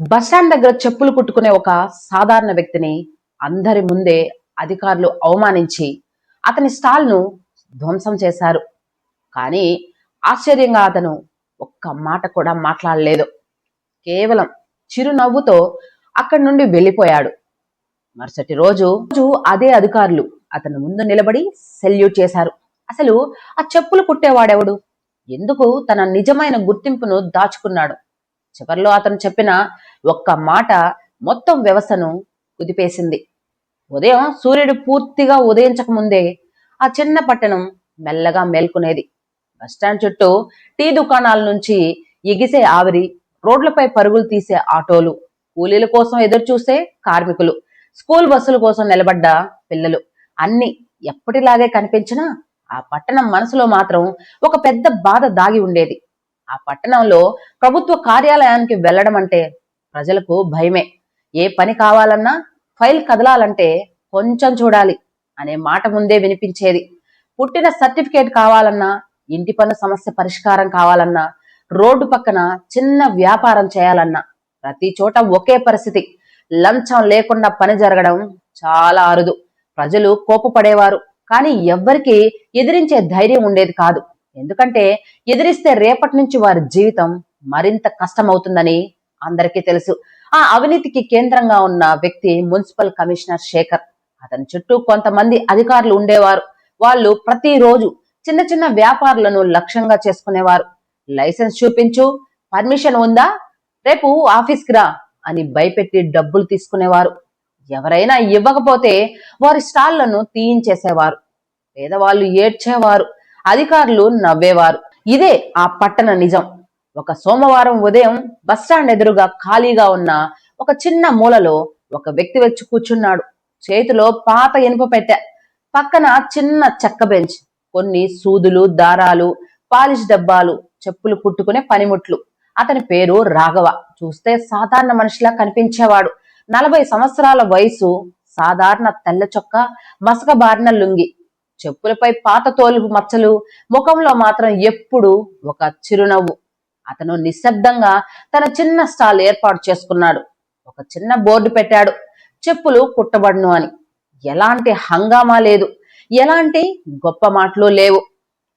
Bus stand దగ్గర చెప్పులు కుట్టుకునే ఒక సాధారణ వ్యక్తిని అందరి ముందే అధికారులు అవమానించి అతని స్టాల్ ను ధ్వంసం చేశారు. కానీ ఆశ్చర్యంగా అతను ఒక్క మాట కూడా మాట్లాడలేదు. కేవలం చిరునవ్వుతో అక్కడి నుండి వెళ్ళిపోయాడు. మరుసటి రోజు అదే అధికారులు అతని ముందు నిలబడి సెల్యూట్ చేశారు. అసలు ఆ చెప్పులు కుట్టేవాడెవడు? ఎందుకు తన నిజమైన గుర్తింపును దాచుకున్నాడు? చివర్లో అతను చెప్పిన ఒక్క మాట మొత్తం వ్యవస్థను కుదిపేసింది. ఉదయం సూర్యుడు పూర్తిగా ఉదయించక ముందే ఆ చిన్న పట్టణం మెల్లగా మేల్కొనేది. బస్టాండ్ చుట్టూ టీ దుకాణాల నుంచి ఎగిసే ఆవిరి, రోడ్లపై పరుగులు తీసే ఆటోలు, కూలీల కోసం ఎదురు చూసే కార్మికులు, స్కూల్ బస్సుల కోసం నిలబడ్డ పిల్లలు అన్ని ఎప్పటిలాగే కనిపించినా ఆ పట్టణం మనసులో మాత్రం ఒక పెద్ద బాధ దాగి ఉండేది. ఆ పట్టణంలో ప్రభుత్వ కార్యాలయానికి వెళ్లడం అంటే ప్రజలకు భయమే. ఏ పని కావాలన్నా, ఫైల్ కదలాలంటే కొంచెం చూడాలి అనే మాట ముందే వినిపించేది. పుట్టిన సర్టిఫికేట్ కావాలన్నా, ఇంటి పన్ను సమస్య పరిష్కారం కావాలన్నా, రోడ్డు పక్కన చిన్న వ్యాపారం చేయాలన్నా ప్రతి చోట ఒకే పరిస్థితి. లంచం లేకుండా పని జరగడం చాలా అరుదు. ప్రజలు కోపపడేవారు, కానీ ఎవ్వరికి ఎదిరించే ధైర్యం ఉండేది కాదు. ఎందుకంటే ఎదిరిస్తే రేపటి నుంచి వారి జీవితం మరింత కష్టమవుతుందని అందరికీ తెలుసు. ఆ అవినీతికి కేంద్రంగా ఉన్న వ్యక్తి మున్సిపల్ కమిషనర్ శేఖర్. అతని చుట్టూ కొంతమంది అధికారులు ఉండేవారు. వాళ్ళు ప్రతిరోజు చిన్న చిన్న వ్యాపారులను లక్ష్యంగా చేసుకునేవారు. లైసెన్స్ చూపించు, పర్మిషన్ ఉందా, రేపు ఆఫీస్కి రా అని భయపెట్టి డబ్బులు తీసుకునేవారు. ఎవరైనా ఇవ్వకపోతే వారి స్టాళ్లను తీయించేసేవారు. పేదవాళ్ళు ఏడ్చేవారు, అధికారులు నవ్వేవారు. ఇదే ఆ పట్టణ నిజం. ఒక సోమవారం ఉదయం బస్టాండ్ ఎదురుగా ఖాళీగా ఉన్న ఒక చిన్న మూలలో ఒక వ్యక్తి వచ్చి కూర్చున్నాడు. చేతిలో పాత ఇనుప పెట్టె, పక్కన చిన్న చెక్క బెంచ్, కొన్ని సూదులు, దారాలు, పాలిష్ డబ్బాలు, చెప్పులు కుట్టుకునే పనిముట్లు. అతని పేరు రాఘవ. చూస్తే సాధారణ మనిషిలా కనిపించేవాడు. 40 సంవత్సరాల వయసు, సాధారణ తెల్ల చొక్కా, మసకబారిన లుంగి, చెప్పులపై పాత తోలుపు మచ్చలు, ముఖంలో మాత్రం ఎప్పుడు ఒక చిరునవ్వు. అతను నిశ్శబ్దంగా తన చిన్న స్టాల్ ఏర్పాటు చేసుకున్నాడు. ఒక చిన్న బోర్డు పెట్టాడు, చెప్పులు కుట్టబడును అని. ఎలాంటి హంగామా లేదు, ఎలాంటి గొప్ప మాటలు లేవు.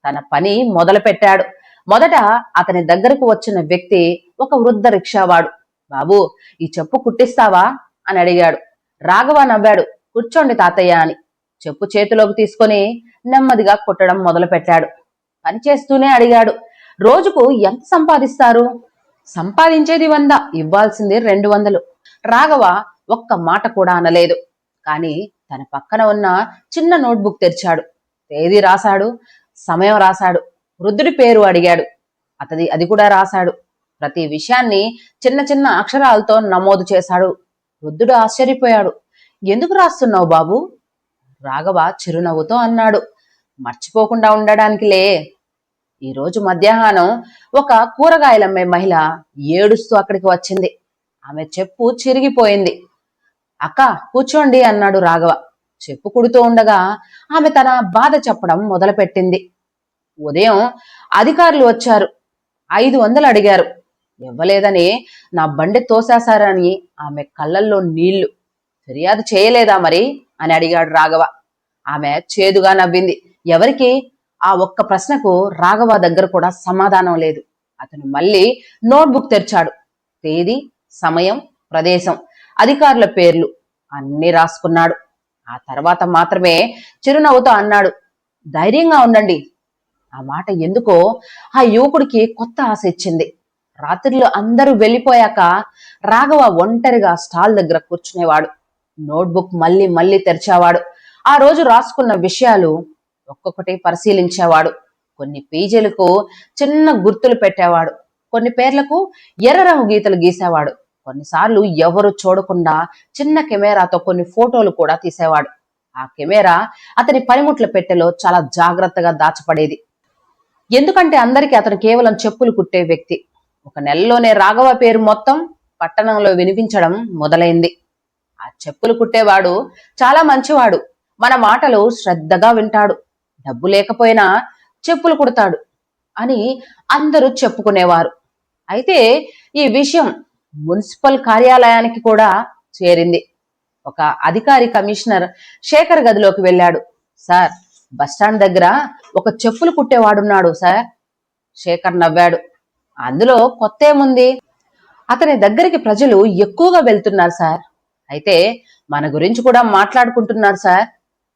తన పని మొదలు పెట్టాడు. మొదట అతని దగ్గరకు వచ్చిన వ్యక్తి ఒక వృద్ధ రిక్షావాడు. బాబు, ఈ చెప్పు కుట్టిస్తావా అని అడిగాడు. రాఘవ నవ్వాడు. కూర్చోండి తాతయ్య అని చెప్పు చేతిలోకి తీసుకొని నెమ్మదిగా కుట్టడం మొదలు పెట్టాడు. పని చేస్తూనే అడిగాడు, రోజుకు ఎంత సంపాదిస్తారు? సంపాదించేది 100, ఇవ్వాల్సింది 200. రాఘవ ఒక్క మాట కూడా అనలేదు. కానీ తన పక్కన ఉన్న చిన్న నోట్బుక్ తెరిచాడు. తేదీ రాశాడు, సమయం రాశాడు, వృద్ధుడి పేరు అడిగాడు. అది కూడా రాశాడు. ప్రతి విషయాన్ని చిన్న చిన్న అక్షరాలతో నమోదు చేశాడు. వృద్ధుడు ఆశ్చర్యపోయాడు. ఎందుకు రాస్తున్నావు బాబు? రాఘవ చిరునవ్వుతో అన్నాడు, మర్చిపోకుండా ఉండడానికిలే. ఈరోజు మధ్యాహ్నం ఒక కూరగాయలమ్మే మహిళ ఏడుస్తూ అక్కడికి వచ్చింది. ఆమె చెప్పు చిరిగిపోయింది. అక్క, కూర్చోండి అన్నాడు రాఘవ. చెప్పు కుడుతూ ఉండగా ఆమె తన బాధ చెప్పడం మొదలుపెట్టింది. ఉదయం అధికారులు వచ్చారు, 500 అడిగారు. ఇవ్వలేదని నా బండి తోసేశారని ఆమె కళ్ళల్లో నీళ్లు. ఫిర్యాదు చేయలేదా మరి అని అడిగాడు రాఘవ. ఆమె చేదుగా నవ్వింది. ఎవరికి? ఆ ఒక్క ప్రశ్నకు రాఘవ దగ్గర కూడా సమాధానం లేదు. అతను మళ్ళీ నోట్బుక్ తెరిచాడు. తేదీ, సమయం, ప్రదేశం, అధికారుల పేర్లు అన్ని రాసుకున్నాడు. ఆ తర్వాత మాత్రమే చిరునవ్వుతో అన్నాడు, ధైర్యంగా ఉండండి. ఆ మాట ఎందుకో ఆ యువకుడికి కొత్త ఆశ ఇచ్చింది. రాత్రిలో అందరూ వెళ్ళిపోయాక రాఘవ ఒంటరిగా స్టాల్ దగ్గర కూర్చునేవాడు. నోట్బుక్ మళ్ళీ మళ్ళీ తెరిచేవాడు. ఆ రోజు రాసుకున్న విషయాలు ఒక్కొక్కటి పరిశీలించేవాడు. కొన్ని పేజీలకు చిన్న గుర్తులు పెట్టేవాడు. కొన్ని పేర్లకు ఎర్ర రంగు గీతలు గీసేవాడు. కొన్నిసార్లు ఎవరు చూడకుండా చిన్న కెమెరాతో కొన్ని ఫోటోలు కూడా తీసేవాడు. ఆ కెమెరా అతని పనిముట్ల పెట్టెలో చాలా జాగ్రత్తగా దాచపడేది. ఎందుకంటే అందరికీ అతను కేవలం చెప్పులు కుట్టే వ్యక్తి. ఒక నెలలోనే రాఘవ పేరు మొత్తం పట్టణంలో వినిపించడం మొదలైంది. ఆ చెప్పులు కుట్టేవాడు చాలా మంచివాడు, మన మాటలు శ్రద్ధగా వింటాడు, డబ్బు లేకపోయినా చెప్పులు కుడతాడు అని అందరూ చెప్పుకునేవారు. అయితే ఈ విషయం మున్సిపల్ కార్యాలయానికి కూడా చేరింది. ఒక అధికారి కమిషనర్ శేఖర్ గదిలోకి వెళ్ళాడు. సార్, బస్టాండ్ దగ్గర ఒక చెప్పులు కుట్టేవాడున్నాడు సార్. శేఖర్ నవ్వాడు. అందులో కొత్త ఏముంది? అతని దగ్గరికి ప్రజలు ఎక్కువగా వెళ్తున్నారు సార్. అయితే మన గురించి కూడా మాట్లాడుకుంటున్నారు సార్.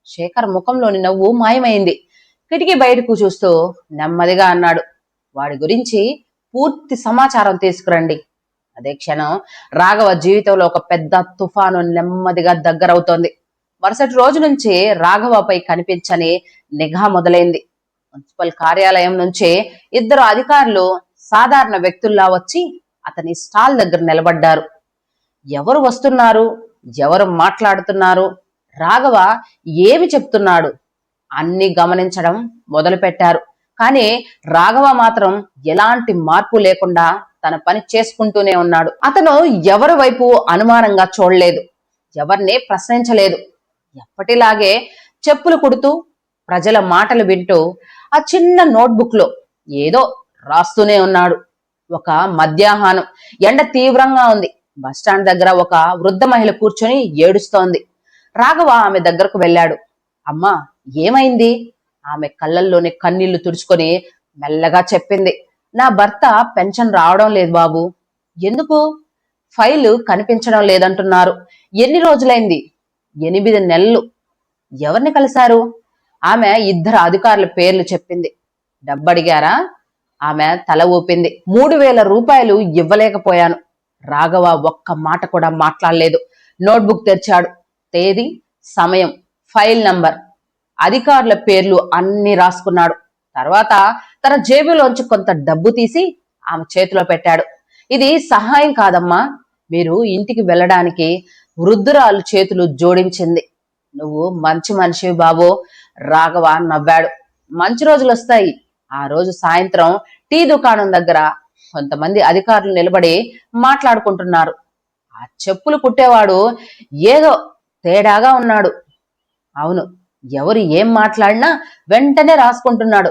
శేఖర్ ముఖంలోని నవ్వు మాయమైంది. కిటికీ బయటకు చూస్తూ నెమ్మదిగా అన్నాడు, వాడి గురించి పూర్తి సమాచారం తీసుకురండి. అదే క్షణం రాఘవ జీవితంలో ఒక పెద్ద తుఫాను నెమ్మదిగా దగ్గరవుతోంది. మరుసటి రోజు నుంచి రాఘవపై కనిపించని నిఘా మొదలైంది. మున్సిపల్ కార్యాలయం నుంచి 2 అధికారులు సాధారణ వ్యక్తుల్లా వచ్చి అతని స్టాల్ దగ్గర నిలబడ్డారు. ఎవరు వస్తున్నారు, ఎవరు మాట్లాడుతున్నారు, రాఘవ ఏమి చెప్తున్నాడు అన్ని గమనించడం మొదలు పెట్టారు. కానీ రాఘవ మాత్రం ఎలాంటి మార్పు లేకుండా తన పని చేసుకుంటూనే ఉన్నాడు. అతను ఎవరి వైపు అనుమానంగా చూడలేదు, ఎవరిని ప్రశ్నించలేదు. ఎప్పటిలాగే చెప్పులు కుడుతూ ప్రజల మాటలు వింటూ ఆ చిన్న నోట్బుక్ లో ఏదో రాస్తూనే ఉన్నాడు. ఒక మధ్యాహ్నం ఎండ తీవ్రంగా ఉంది. బస్టాండ్ దగ్గర ఒక వృద్ధ మహిళ కూర్చొని ఏడుస్తోంది. రాఘవ ఆమె దగ్గరకు వెళ్ళాడు. అమ్మా, ఏమైంది? ఆమె కళ్ళల్లోని కన్నీళ్లు తుడుచుకొని మెల్లగా చెప్పింది, నా భర్త పెన్షన్ రావడం లేదు బాబు. ఎందుకు? ఫైలు కనిపించడం లేదంటున్నారు. ఎన్ని రోజులైంది? 8 నెలలు. ఎవరిని కలిశారు? ఆమె 2 అధికారుల పేర్లు చెప్పింది. డబ్బడిగారా? ఆమె తల ఊపింది. 3,000 రూపాయలు ఇవ్వలేకపోయాను. రాఘవ ఒక్క మాట కూడా మాట్లాడలేదు. నోట్బుక్ తెరిచాడు. తేదీ, సమయం, ఫైల్ నంబర్, అధికారుల పేర్లు అన్ని రాసుకున్నాడు. తర్వాత తన జేబులోంచి కొంత డబ్బు తీసి ఆమె చేతిలో పెట్టాడు. ఇది సహాయం కాదమ్మా, మీరు ఇంటికి వెళ్ళడానికి వృద్ధురాలు చేతులు జోడించింది. నువ్వు మంచి మనిషివి బాబు. రాఘవ నవ్వాడు. మంచి రోజులు వస్తాయి. ఆ రోజు సాయంత్రం టీ దుకాణం దగ్గర కొంతమంది అధికారులు నిలబడి మాట్లాడుకుంటున్నారు. ఆ చెప్పులు కుట్టేవాడు ఏదో తేడాగా ఉన్నాడు. అవును, ఎవరు ఏం మాట్లాడినా వెంటనే రాసుకుంటున్నాడు.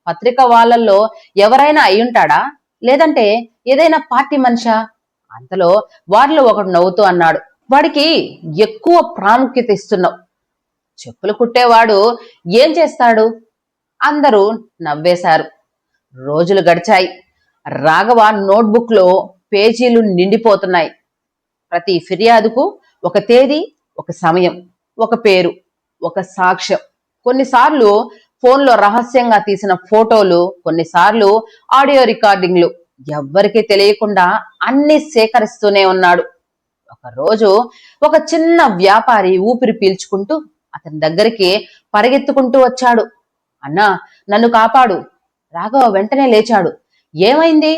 పత్రిక వాళ్ళల్లో ఎవరైనా అయ్యుంటాడా, లేదంటే ఏదైనా పార్టీ మనిషా? అంతలో వారిలో ఒకడు నవ్వుతూ అన్నాడు, వాడికి ఎక్కువ ప్రాముఖ్యత ఇస్తున్నావు. చెప్పులు కుట్టేవాడు ఏం చేస్తాడు? అందరూ నవ్వేశారు. రోజులు గడిచాయి. రాఘవ నోట్బుక్ లో పేజీలు నిండిపోతున్నాయి. ప్రతి ఫిర్యాదుకు ఒక తేదీ, ఒక సమయం, ఒక పేరు, ఒక సాక్ష్యం. కొన్నిసార్లు ఫోన్లో రహస్యంగా తీసిన ఫోటోలు, కొన్నిసార్లు ఆడియో రికార్డింగ్లు. ఎవ్వరికీ తెలియకుండా అన్ని సేకరిస్తూనే ఉన్నాడు. ఒకరోజు ఒక చిన్న వ్యాపారి ఊపిరి పీల్చుకుంటూ అతని దగ్గరికి పరిగెత్తుకుంటూ వచ్చాడు. అన్నా, నన్ను కాపాడు. రాఘవ వెంటనే లేచాడు. ఏమైంది?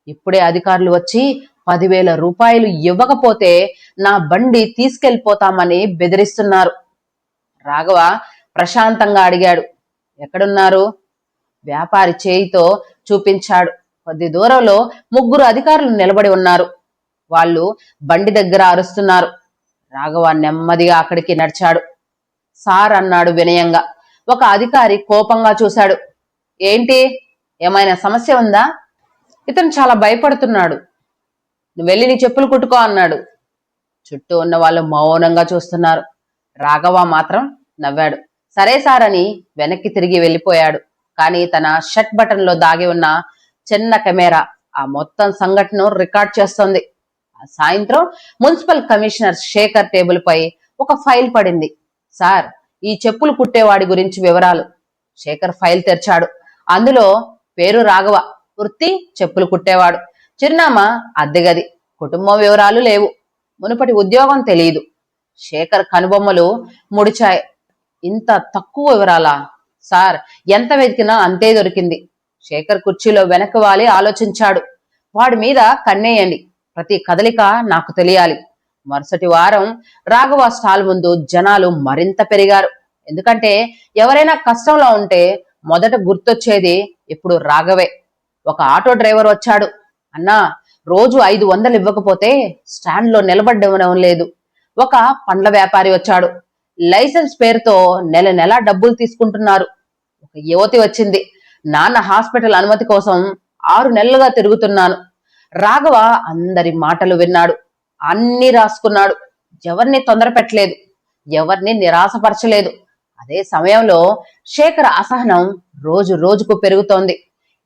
ఇప్పుడే అధికారులు వచ్చి 10,000 రూపాయలు ఇవ్వకపోతే నా బండి తీసుకెళ్లిపోతామని బెదిరిస్తున్నారు. రాఘవ ప్రశాంతంగా అడిగాడు, ఎక్కడున్నారు? వ్యాపారి చేయితో చూపించాడు. కొద్ది దూరంలో 3 అధికారులు నిలబడి ఉన్నారు. వాళ్ళు బండి దగ్గర అరుస్తున్నారు. రాఘవ నెమ్మదిగా అక్కడికి నడిచాడు. సార్ అన్నాడు వినయంగా. ఒక అధికారి కోపంగా చూశాడు. ఏంటి? ఏమైనా సమస్య ఉందా? ఇతను చాలా భయపడుతున్నాడు. నువ్వు వెళ్ళి నీ చెప్పులు కుట్టుకో అన్నాడు. చుట్టూ ఉన్న వాళ్ళు మౌనంగా చూస్తున్నారు. రాఘవ మాత్రం నవ్వాడు. సరే సార్ అని వెనక్కి తిరిగి వెళ్ళిపోయాడు. కానీ తన షర్ట్ బటన్ లో దాగి ఉన్న చిన్న కెమెరా ఆ మొత్తం సంఘటనను రికార్డ్ చేస్తోంది. ఆ సాయంత్రం మున్సిపల్ కమిషనర్ శేఖర్ టేబుల్ పై ఒక ఫైల్ పడింది. సార్, ఈ చెప్పులు కుట్టేవాడి గురించి వివరాలు. శేఖర్ ఫైల్ తెరిచాడు. అందులో పేరు రాఘవ, వృత్తి చెప్పులు కుట్టేవాడు, చిరునామా అద్దెగది, కుటుంబం వివరాలు లేవు, మునుపటి ఉద్యోగం తెలియదు. శేఖర్ కనుబొమ్మలు ముడిచాయి. ఇంత తక్కువ వివరాలా? సార్, ఎంత వెతికినా అంతే దొరికింది. శేఖర్ కుర్చీలో వెనక్కి వాలి ఆలోచించాడు. వాడి మీద కన్నేయండి. ప్రతి కదలిక నాకు తెలియాలి. మరుసటి వారం రాఘవ స్టాల్ ముందు జనాలు మరింత పెరిగారు. ఎందుకంటే ఎవరైనా కష్టంలో ఉంటే మొదట గుర్తొచ్చేది ఇప్పుడు రాఘవే. ఒక ఆటో డ్రైవర్ వచ్చాడు. అన్నా, రోజు 500 ఇవ్వకపోతే స్టాండ్ లో నిలబడ్డం లేదు. ఒక పండ్ల వ్యాపారి వచ్చాడు. లైసెన్స్ పేరుతో నెల నెలా డబ్బులు తీసుకుంటున్నారు. ఒక యువతి వచ్చింది. నాన్న హాస్పిటల్ అనుమతి కోసం 6 నెలలుగా తిరుగుతున్నాను. రాఘవ అందరి మాటలు విన్నాడు, అన్ని రాసుకున్నాడు. ఎవరిని తొందర పెట్టలేదు, ఎవరిని నిరాశపరచలేదు. అదే సమయంలో శేఖర్ అసహనం రోజు రోజుకు పెరుగుతోంది.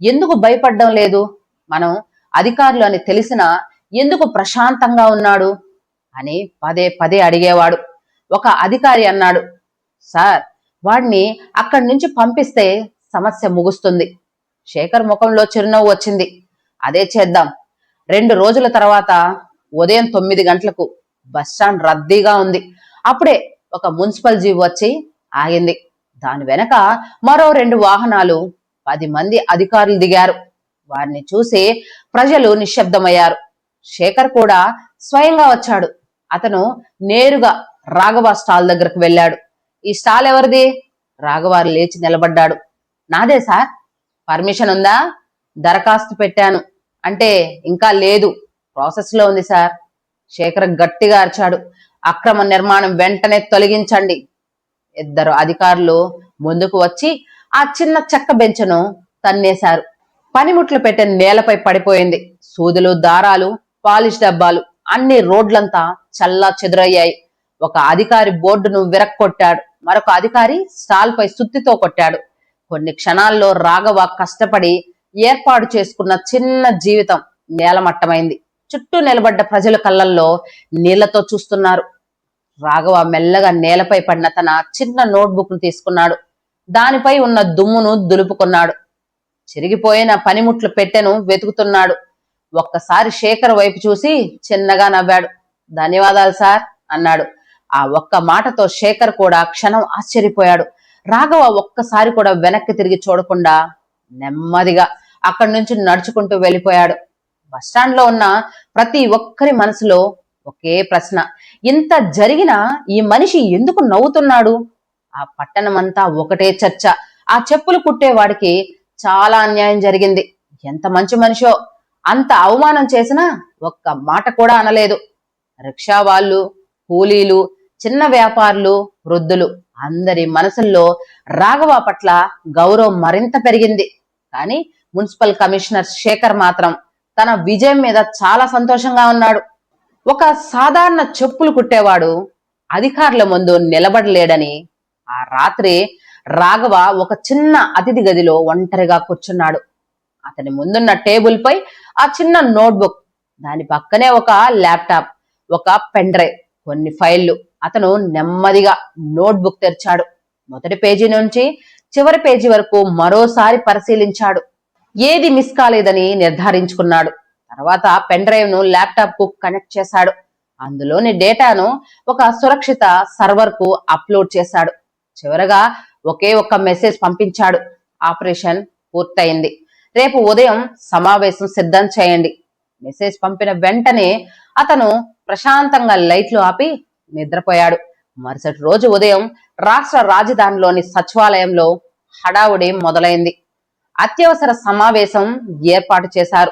ఎందుకు భయపడడం లేదు? మనం అధికారులు అని తెలిసినా ఎందుకు ప్రశాంతంగా ఉన్నాడు అని పదే పదే అడిగేవాడు. ఒక అధికారి అన్నాడు, సార్, వాడిని అక్కడి నుంచి పంపిస్తే సమస్య ముగుస్తుంది. శేఖర్ ముఖంలో చిరునవ్వు వచ్చింది. అదే చేద్దాం. 2 రోజుల తర్వాత ఉదయం 9 గంటలకు బస్టాండ్ రద్దీగా ఉంది. అప్పుడే ఒక మున్సిపల్ జీప్ వచ్చి ఆగింది. దాని వెనక మరో 2 వాహనాలు, 10 మంది అధికారులు దిగారు. వారిని చూసి ప్రజలు నిశ్శబ్దమయ్యారు. శేఖర్ కూడా స్వయంగా వచ్చాడు. అతను నేరుగా రాఘవ స్టాల్ దగ్గరకు వెళ్ళాడు. ఈ స్టాల్ ఎవరిది? రాఘవ లేచి నిలబడ్డాడు. నాదే సార్. పర్మిషన్ ఉందా? దరఖాస్తు పెట్టాను. అంటే ఇంకా లేదు, ప్రాసెస్ లో ఉంది సార్. శేఖర్ గట్టిగా అరిచాడు. అక్రమ నిర్మాణం వెంటనే తొలగించండి. 2 అధికారులు ముందుకు వచ్చి ఆ చిన్న చెక్క బెంచను తన్నేశారు. పనిముట్లు పెట్టిన నేలపై పడిపోయింది. సూదులు, దారాలు, పాలిష్ డబ్బాలు అన్ని రోడ్లంతా చల్లా చెదురయ్యాయి. ఒక అధికారి బోర్డును విరక్కొట్టాడు. మరొక అధికారి స్టాల్ పై సుత్తితో కొట్టాడు. కొన్ని క్షణాల్లో రాఘవ కష్టపడి ఏర్పాటు చేసుకున్న చిన్న జీవితం నేలమట్టమైంది. చుట్టూ నిలబడ్డ ప్రజల కళ్ళల్లో నీళ్లతో చూస్తున్నారు. రాఘవ మెల్లగా నేలపై పడిన తన చిన్న నోట్బుక్ ను తీసుకున్నాడు. దానిపై ఉన్న దుమ్మును దులుపుకున్నాడు. చిరిగిపోయిన పనిముట్లు పెట్టెను వెతుకుతున్నాడు. ఒక్కసారి శేఖర్ వైపు చూసి చిన్నగా నవ్వాడు. ధన్యవాదాలు సార్ అన్నాడు. ఆ ఒక్క మాటతో శేఖర్ కూడా క్షణం ఆశ్చర్యపోయాడు. రాఘవ ఒక్కసారి కూడా వెనక్కి తిరిగి చూడకుండా నెమ్మదిగా అక్కడి నుంచి నడుచుకుంటూ వెళ్ళిపోయాడు. బస్టాండ్ లో ఉన్న ప్రతి ఒక్కరి మనసులో ఒకే ప్రశ్న, ఇంత జరిగినా ఈ మనిషి ఎందుకు నవ్వుతున్నాడు? ఆ పట్టణమంతా ఒకటే చర్చ. ఆ చెప్పులు కుట్టేవాడికి చాలా అన్యాయం జరిగింది. ఎంత మంచి మనిషో, అంత అవమానం చేసినా ఒక్క మాట కూడా అనలేదు. రిక్షా వాళ్ళు, కూలీలు, చిన్న వ్యాపారులు, వృద్ధులు అందరి మనసుల్లో రాఘవ పట్ల గౌరవం మరింత పెరిగింది. కానీ మున్సిపల్ కమిషనర్ శేఖర్ మాత్రం తన విజయం మీద చాలా సంతోషంగా ఉన్నాడు. ఒక సాధారణ చెప్పులు కుట్టేవాడు అధికారుల ముందు నిలబడలేడని ఆ రాత్రి రాఘవ ఒక చిన్న అతిథి గదిలో ఒంటరిగా కూర్చున్నాడు. అతని ముందున్న టేబుల్ పై ఆ చిన్న నోట్బుక్, దాని పక్కనే ఒక ల్యాప్టాప్, ఒక పెన్ డ్రైవ్, కొన్ని ఫైళ్లు. అతను నెమ్మదిగా నోట్బుక్ తెరిచాడు. మొదటి పేజీ నుంచి చివరి పేజీ వరకు మరోసారి పరిశీలించాడు. ఏది మిస్ కాలేదని నిర్ధారించుకున్నాడు. తర్వాత పెన్ డ్రైవ్ ను ల్యాప్టాప్ కు కనెక్ట్ చేశాడు. అందులోని డేటాను ఒక సురక్షిత సర్వర్ కు అప్లోడ్ చేశాడు. చివరగా ఒకే ఒక్క మెసేజ్ పంపించాడు. ఆపరేషన్ పూర్తయింది. రేపు ఉదయం సమావేశం సిద్ధం చేయండి. మెసేజ్ పంపిన వెంటనే అతను ప్రశాంతంగా లైట్లు ఆపి నిద్రపోయాడు. మరుసటి రోజు ఉదయం రాష్ట్ర రాజధానిలోని సచివాలయంలో హడావుడి మొదలైంది. అత్యవసర సమావేశం ఏర్పాటు చేశారు.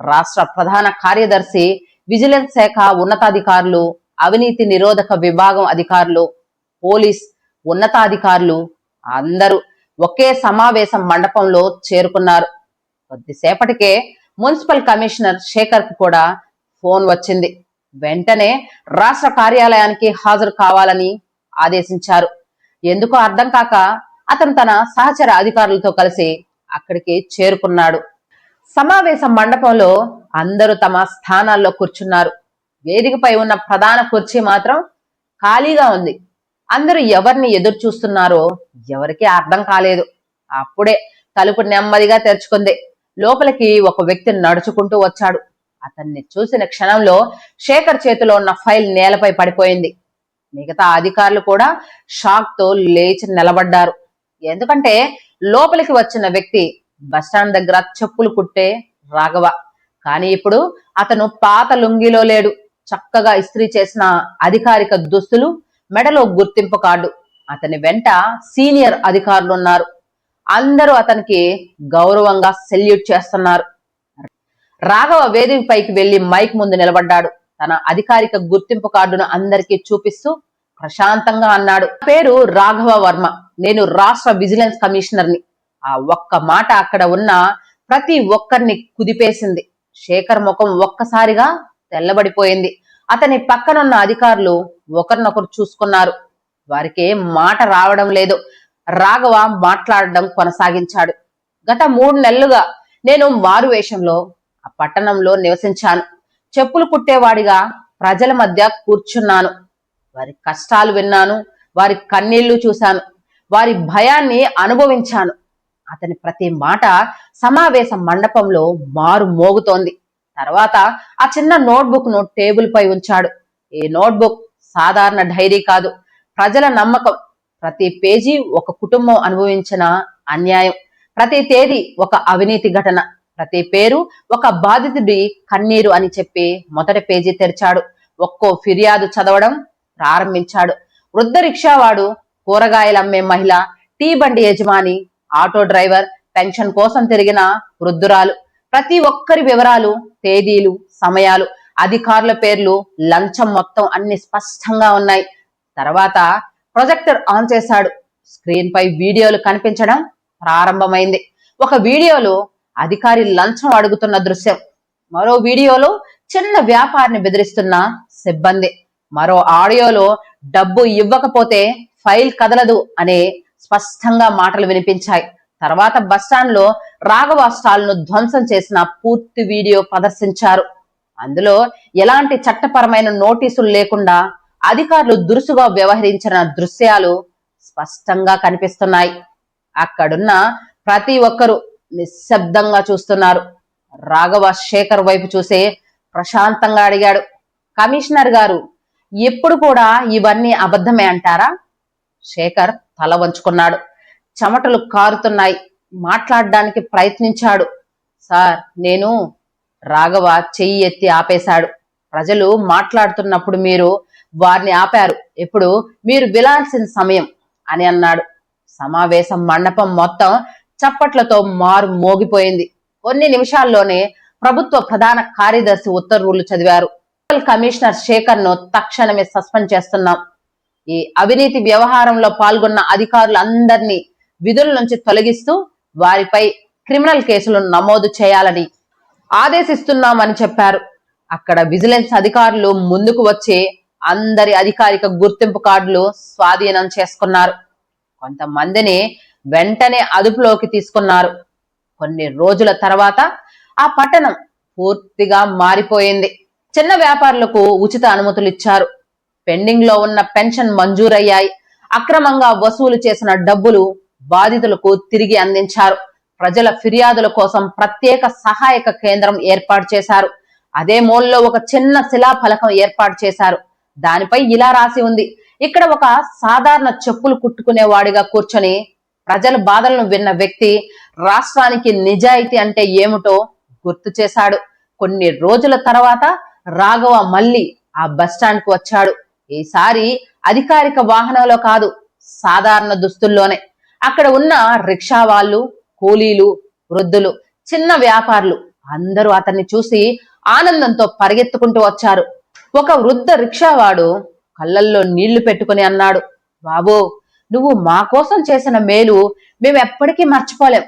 రాష్ట్ర ప్రధాన కార్యదర్శి, విజిలెన్స్ శాఖ ఉన్నతాధికారులు, అవినీతి నిరోధక విభాగం అధికారులు, పోలీస్ ఉన్నతాధికారులు అందరూ ఒకే సమావేశ మండపంలో చేరుకున్నారు. కొద్దిసేపటికే మున్సిపల్ కమిషనర్ శేఖర్ కు కూడా ఫోన్ వచ్చింది. వెంటనే రాష్ట్ర కార్యాలయానికి హాజరు కావాలని ఆదేశించారు. ఎందుకో అర్థం కాక అతను తన సహచర అధికారులతో కలిసి అక్కడికి చేరుకున్నాడు. సమావేశ మండపంలో అందరూ తమ స్థానాల్లో కూర్చున్నారు. వేదికపై ఉన్న ప్రధాన కుర్చీ మాత్రం ఖాళీగా ఉంది. అందరూ ఎవరిని ఎదురు చూస్తున్నారో ఎవరికీ అర్థం కాలేదు. అప్పుడే తలుపు నెమ్మదిగా తెరుచుకుంది. లోపలికి ఒక వ్యక్తి నడుచుకుంటూ వచ్చాడు. అతన్ని చూసిన క్షణంలో శేఖర్ చేతిలో ఉన్న ఫైల్ నేలపై పడిపోయింది. మిగతా అధికారులు కూడా షాక్ తో లేచి నిలబడ్డారు. ఎందుకంటే లోపలికి వచ్చిన వ్యక్తి బస్టాండ్ దగ్గర చెప్పులు కుట్టే రాఘవ. కానీ ఇప్పుడు అతను పాత లుంగిలో లేడు. చక్కగా ఇస్త్రీ చేసిన అధికారిక దుస్తులు, మెడలో గుర్తింపు కార్డు. అతని వెంట సీనియర్ అధికారులు ఉన్నారు. అందరూ అతనికి గౌరవంగా సెల్యూట్ చేస్తున్నారు. రాఘవ వేదిక పైకి వెళ్లి మైక్ ముందు నిలబడ్డాడు. తన అధికారిక గుర్తింపు కార్డును అందరికీ చూపిస్తూ ప్రశాంతంగా అన్నాడు, పేరు రాఘవ వర్మ, నేను రాష్ట్ర విజిలెన్స్ కమిషనర్ ని. ఆ ఒక్క మాట అక్కడ ఉన్న ప్రతి ఒక్కరిని కుదిపేసింది. శేఖర్ ముఖం ఒక్కసారిగా తెల్లబడిపోయింది. అతని పక్కనున్న అధికారులు ఒకరినొకరు చూసుకున్నారు. వారికి ఏం మాట రావడం లేదు. రాఘవ మాట్లాడడం కొనసాగించాడు. గత 3 నెలలుగా నేను మారువేషంలో ఆ పట్టణంలో నివసించాను. చెప్పులు కుట్టేవాడిగా ప్రజల మధ్య కూర్చున్నాను. వారి కష్టాలు విన్నాను, వారి కన్నీళ్లు చూశాను, వారి భయాన్ని అనుభవించాను. అతని ప్రతి మాట సమావేశ మండపంలో మారు మోగుతోంది. తర్వాత ఆ చిన్న నోట్బుక్ ను టేబుల్ పై ఉంచాడు. ఈ నోట్బుక్ సాధారణ డైరీ కాదు, ప్రజల నమ్మకం. ప్రతి పేజీ ఒక కుటుంబం అనుభవించిన అన్యాయం, ప్రతి తేదీ ఒక అవినీతి ఘటన, ప్రతి పేరు ఒక బాధితుడి కన్నీరు అని చెప్పి మొదటి పేజీ తెరిచాడు. ఒక్కో ఫిర్యాదు చదవడం ప్రారంభించాడు. వృద్ధ రిక్షావాడు, కూరగాయలు అమ్మే మహిళ, టీ బండి యజమాని, ఆటో డ్రైవర్, పెన్షన్ కోసం తిరిగిన వృద్ధురాలు, ప్రతి ఒక్కరి వివరాలు, తేదీలు, సమయాలు, అధికారుల పేర్లు, లంచం మొత్తం అన్ని స్పష్టంగా ఉన్నాయి. తర్వాత ప్రొజెక్టర్ ఆన్ చేశాడు. స్క్రీన్ పై వీడియోలు కనిపించడం ప్రారంభమైంది. ఒక వీడియోలో అధికారి లంచం అడుగుతున్న దృశ్యం, మరో వీడియోలో చిన్న వ్యాపారిని బెదిరిస్తున్న సిబ్బంది, మరో ఆడియోలో డబ్బు ఇవ్వకపోతే ఫైల్ కదలదు అనే స్పష్టంగా మాటలు వినిపించాయి. తర్వాత బస్టాండ్ లో రాఘవ స్టాల్ ను ధ్వంసం చేసిన పూర్తి వీడియో ప్రదర్శించారు. అందులో ఎలాంటి చట్టపరమైన నోటీసులు లేకుండా అధికారులు దురుసుగా వ్యవహరించిన దృశ్యాలు స్పష్టంగా కనిపిస్తున్నాయి. అక్కడున్న ప్రతి ఒక్కరూ నిశ్శబ్దంగా చూస్తున్నారు. రాఘవ శేఖర్ వైపు చూసే ప్రశాంతంగా అడిగాడు, కమిషనర్ గారు, ఎప్పుడు కూడా ఇవన్నీ అబద్ధమే అంటారా? శేఖర్ తల వంచుకున్నాడు. చెమటలు కారుతున్నాయి. మాట్లాడడానికి ప్రయత్నించాడు. సార్, నేను రాఘవ చెయ్యి ఎత్తి ఆపేశాడు. ప్రజలు మాట్లాడుతున్నప్పుడు మీరు వారిని ఆపారు. ఇప్పుడు మీరు వినాల్సిన సమయం అని అన్నాడు. సమావేశం మండపం మొత్తం చప్పట్లతో మారు మోగిపోయింది. కొన్ని నిమిషాల్లోనే ప్రభుత్వ ప్రధాన కార్యదర్శి ఉత్తర్వులు చదివారు. కమిషనర్ శేఖర్ ను తక్షణమే సస్పెండ్ చేస్తున్నాం. ఈ అవినీతి వ్యవహారంలో పాల్గొన్న అధికారులందరినీ విధుల నుంచి తొలగిస్తూ వారిపై క్రిమినల్ కేసులు నమోదు చేయాలని ఆదేశిస్తున్నామని చెప్పారు. అక్కడ విజిలెన్స్ అధికారులు ముందుకు వచ్చి అందరి అధికారిక గుర్తింపు కార్డులు స్వాధీనం చేసుకున్నారు. కొంతమందిని వెంటనే అదుపులోకి తీసుకున్నారు. కొన్ని రోజుల తర్వాత ఆ పట్టణం పూర్తిగా మారిపోయింది. చిన్న వ్యాపారులకు ఉచిత అనుమతులు ఇచ్చారు. పెండింగ్ లో ఉన్న పెన్షన్ మంజూరయ్యాయి. అక్రమంగా వసూలు చేసిన డబ్బులు బాధితులకు తిరిగి అందించారు. ప్రజల ఫిర్యాదుల కోసం ప్రత్యేక సహాయక కేంద్రం ఏర్పాటు చేశారు. అదే మూలలో ఒక చిన్న శిలాఫలకం ఏర్పాటు చేశారు. దానిపై ఇలా రాసి ఉంది, ఇక్కడ ఒక సాధారణ చెప్పులు కుట్టుకునేవాడిగా కూర్చొని ప్రజల బాధలను విన్న వ్యక్తి రాష్ట్రానికి నిజాయితీ అంటే ఏమిటో గుర్తు చేశాడు. కొన్ని రోజుల తర్వాత రాఘవ మళ్ళీ ఆ బస్టాండ్ కు వచ్చాడు. ఈసారి అధికారిక వాహనంలో కాదు, సాధారణ దుస్తుల్లోనే. అక్కడ ఉన్న రిక్షా వాళ్ళు, కూలీలు, వృద్ధులు, చిన్న వ్యాపారులు అందరూ అతన్ని చూసి ఆనందంతో పరిగెత్తుకుంటూ వచ్చారు. ఒక వృద్ధ రిక్షావాడు కళ్ళల్లో నీళ్లు పెట్టుకుని అన్నాడు, బాబు, నువ్వు మా కోసం చేసిన మేలు మేము ఎప్పటికీ మర్చిపోలేం.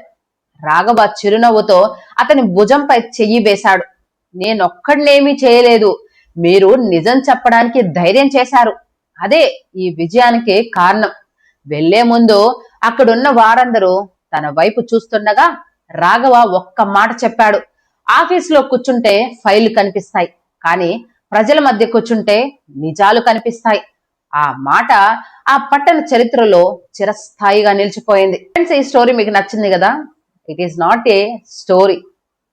రాఘవ చిరునవ్వుతో అతని భుజంపై చెయ్యి వేశాడు. నేనొక్కడినేమీ చేయలేదు, మీరు నిజం చెప్పడానికి ధైర్యం చేశారు. అదే ఈ విజయానికి కారణం. వెళ్లే ముందు అక్కడున్న వారందరూ తన వైపు చూస్తుండగా రాఘవ ఒక్క మాట చెప్పాడు, ఆఫీసులో కూర్చుంటే ఫైళ్లు కనిపిస్తాయి, కానీ ప్రజల మధ్య కూర్చుంటే నిజాలు కనిపిస్తాయి. ఆ మాట ఆ పట్టణ చరిత్రలో చిరస్థాయిగా నిలిచిపోయింది. ఫ్రెండ్స్, ఈ స్టోరీ మీకు నచ్చింది కదా? It is not a story,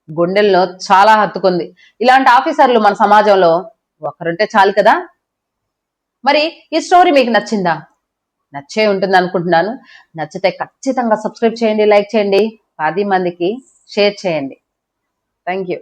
గుండెల్లో చాలా హత్తుకుంది. ఇలాంటి ఆఫీసర్లు మన సమాజంలో ఒకరుంటే చాలు కదా. మరి ఈ స్టోరీ మీకు నచ్చిందా? నచ్చే ఉంటుంది అనుకుంటున్నాను. నచ్చితే ఖచ్చితంగా సబ్స్క్రైబ్ చేయండి, లైక్ చేయండి, 10 మందికి షేర్ చేయండి. Thank you.